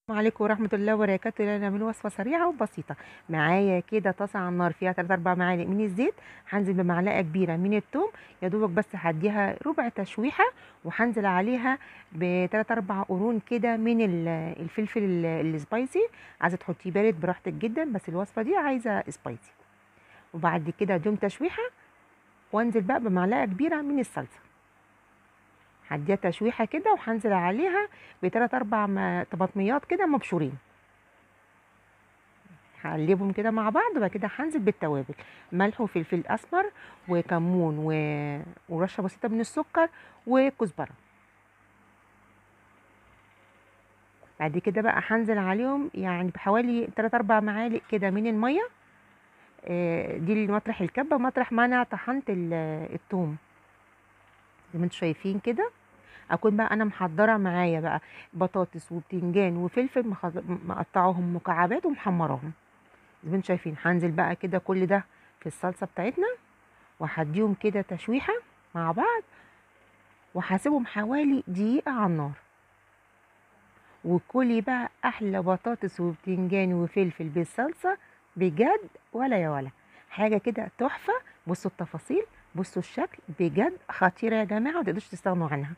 السلام عليكم ورحمة الله وبركاته. أنا هنعمل وصفة سريعة وبسيطة. معايا كده طاسة على النار فيها 3 4 معالق من الزيت. هنزل بمعلقة كبيرة من الثوم، يا دوبك بس هديها ربع تشويحة، وهنزل عليها ب3 4 قرون كده من الفلفل السبايسي. عايزة تحطيه بارد براحتك جدا، بس الوصفة دي عايزة سبايسي. وبعد كده اديهم تشويحة، وانزل بقى بمعلقة كبيرة من الصلصة. هديها تشويحة كده، وهنزل عليها ب3 4 طماطميات كده مبشورين. هقلبهم كده مع بعض، وبعد كده هنزل بالتوابل: ملح وفلفل اسمر وكمون ورشه بسيطه من السكر وكزبره. بعد كده بقى هنزل عليهم يعني بحوالي 3 4 معالق كده من الميه. دي مطرح الكبه، مطرح ما انا طحنت الثوم. زي ما انتم شايفين كده، اكون بقى انا محضره معايا بقى بطاطس وبتنجان وفلفل مقطعهم مكعبات ومحمراهم. زي ما انتم شايفين، هنزل بقى كده كل ده في الصلصه بتاعتنا، وهديهم كده تشويحة مع بعض، وهسيبهم حوالي دقيقة على النار. وكلي بقى أحلى بطاطس وبتنجان وفلفل بالصلصة، بجد ولا يا ولا حاجة كده تحفة. بصوا التفاصيل، بصوا الشكل، بجد خطيرة يا جماعة، متقدروش تستغنوا عنها.